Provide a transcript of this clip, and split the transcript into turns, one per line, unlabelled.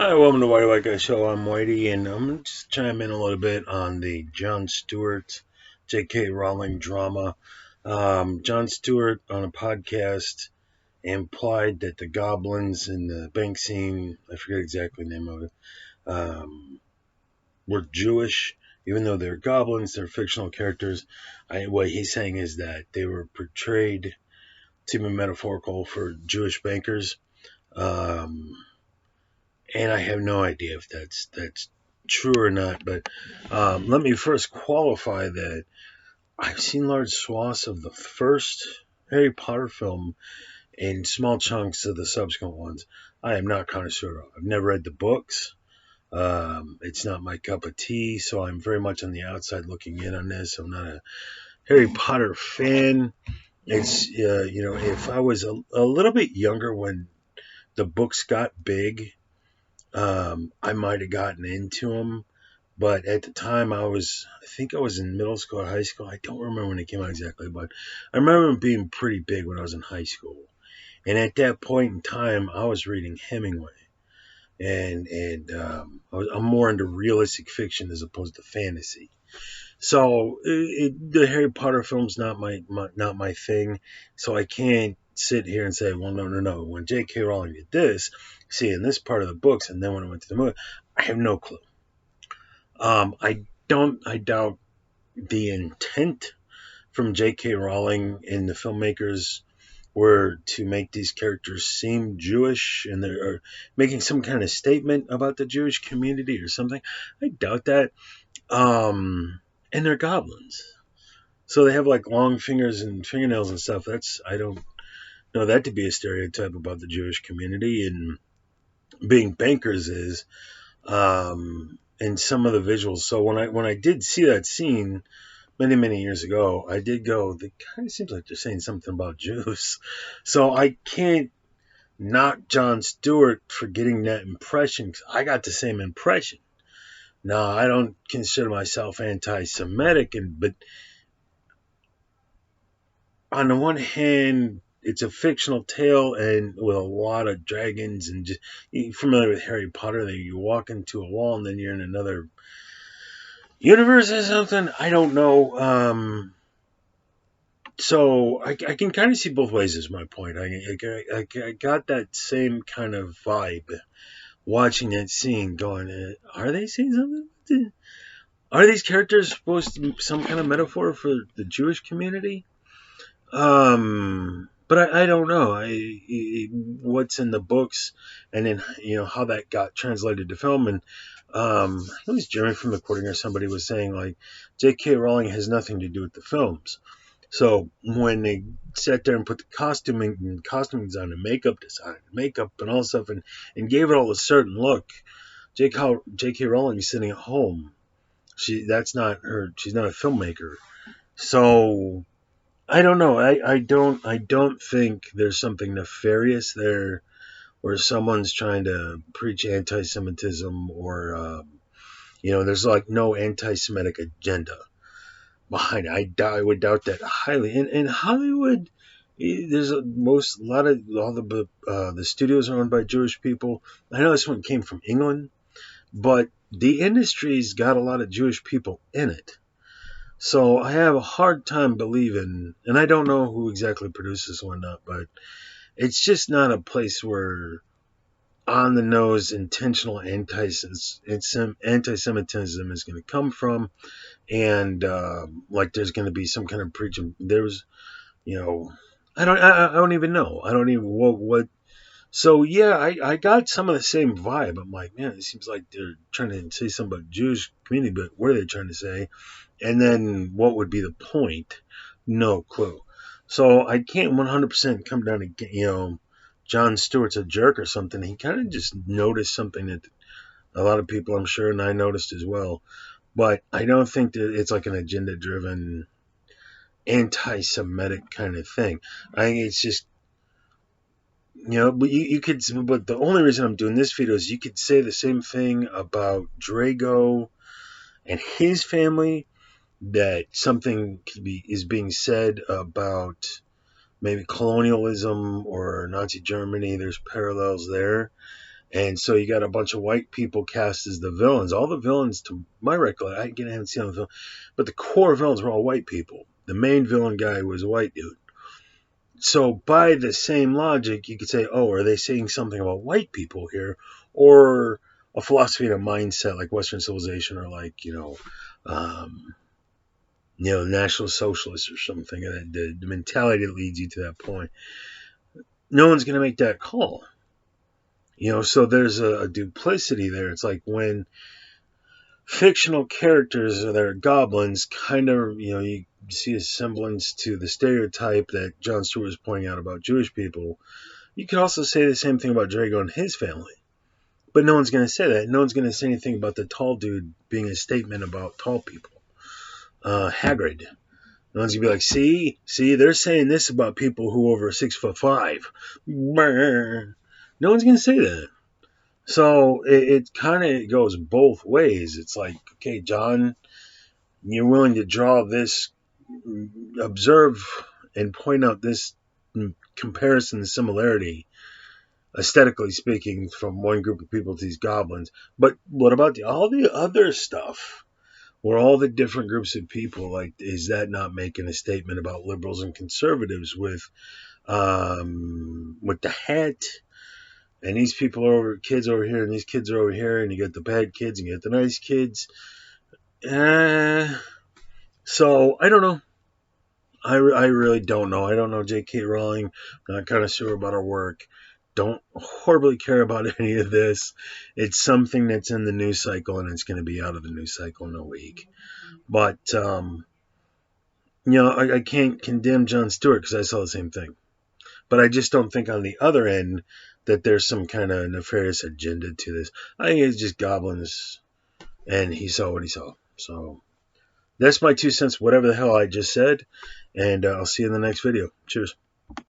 Hi, welcome to Whitey White Guy Show. I'm Whitey, and I'm going to just chime in a little bit on the Jon Stewart, J.K. Rowling drama. Jon Stewart on a podcast implied that the goblins in the bank scene, I forget exactly the name of it, were Jewish. Even though they're goblins, they're fictional characters. What he's saying is that they were portrayed to be metaphorical for Jewish bankers. Um, and I have no idea if that's true or not. But let me first qualify that I've seen large swaths of the first Harry Potter film and small chunks of the subsequent ones. I am not connoisseur. I've never read the books. It's not my cup of tea, so I'm very much on the outside looking in on this. I'm not a Harry Potter fan. It's if I was a little bit younger when the books got big, I might have gotten into them, but at the time I think I was in middle school or high school. I don't remember when it came out exactly, but I remember them being pretty big when I was in high school. And at that point in time, I was reading Hemingway, and I'm more into realistic fiction as opposed to fantasy. So the Harry Potter film's not my thing. So I can't sit here and say, well, no. When J.K. Rowling did this, see in this part of the books, and then when I went to the movie, I have no clue. I doubt the intent from J.K. Rowling and the filmmakers were to make these characters seem Jewish and they're making some kind of statement about the Jewish community or something. I doubt that. And they're goblins. So they have like long fingers and fingernails and stuff. I don't know that to be a stereotype about the Jewish community, and being bankers is. And some of the visuals. So when I did see that scene many years ago, I did go. It kind of seems like they're saying something about Jews. So I can't knock Jon Stewart for getting that impression, 'cause I got the same impression. Now I don't consider myself anti-Semitic, but on the one hand, it's a fictional tale and with a lot of dragons and just you're familiar with Harry Potter. That you walk into a wall and then you're in another universe or something. I don't know. So I can kind of see both ways. Is my point. I got that same kind of vibe watching that scene. Going, are they saying something? Are these characters supposed to be some kind of metaphor for the Jewish community? But I don't know. What's in the books, and then how that got translated to film, and it was Jeremy from the Recording or somebody was saying like J.K. Rowling has nothing to do with the films. So when they sat there and put the costume design and makeup design, makeup and all stuff, and gave it all a certain look, J.K. Rowling is sitting at home. That's not her. She's not a filmmaker. So I don't know. I don't think there's something nefarious there where someone's trying to preach anti-Semitism or there's like no anti-Semitic agenda behind it. I would doubt that highly. In Hollywood, there's a lot of all the studios are owned by Jewish people. I know this one came from England, but the industry's got a lot of Jewish people in it. So I have a hard time believing, and I don't know who exactly produces or not, but it's just not a place where on the nose intentional anti-Semitism is going to come from, and like there's going to be some kind of preaching. There's, I don't even know. I don't even what. So yeah, I got some of the same vibe. I'm like, man, it seems like they're trying to say something about Jewish community, but what are they trying to say? And then what would be the point? No clue. So I can't 100% come down to, Jon Stewart's a jerk or something. He kind of just noticed something that a lot of people, I'm sure, and I noticed as well. But I don't think that it's like an agenda-driven, anti-Semitic kind of thing. I think it's just, but you could, but the only reason I'm doing this video is you could say the same thing about Drago and his family, that something is being said about maybe colonialism or Nazi Germany. There's parallels there, And so you got a bunch of white people cast as the villains. All the villains, to my recollection, I haven't seen the film, but the core villains were all white people. The main villain guy was a white dude. So by the same logic, you could say, oh, are they saying something about white people here, or a philosophy and a mindset like Western civilization, or like National Socialists or something? The mentality that leads you to that point. No one's going to make that call. So there's a duplicity there. It's like when fictional characters that are goblins kind of, you see a semblance to the stereotype that Jon Stewart was pointing out about Jewish people. You could also say the same thing about Drago and his family. But no one's going to say that. No one's going to say anything about the tall dude being a statement about tall people. Hagrid. No one's going to be like, see, they're saying this about people who are over 6'5". No one's going to say that. So it kind of goes both ways. It's like, okay, Jon, you're willing to draw this, observe and point out this comparison, similarity, aesthetically speaking, from one group of people to these goblins. But what about all the other stuff? Where all the different groups of people, like, is that not making a statement about liberals and conservatives with the hat? And these people are kids over here, and these kids are over here, and you get the bad kids, and you get the nice kids. So I don't know. I really don't know. I don't know J.K. Rowling. I'm not kind of sure about her work. Don't horribly care about any of this. It's something that's in the news cycle, and it's going to be out of the news cycle in a week. But I can't condemn Jon Stewart because I saw the same thing. But I just don't think on the other end that there's some kind of nefarious agenda to this. I think it's just goblins, and he saw what he saw. So that's my 2 cents, whatever the hell I just said, and I'll see you in the next video. Cheers.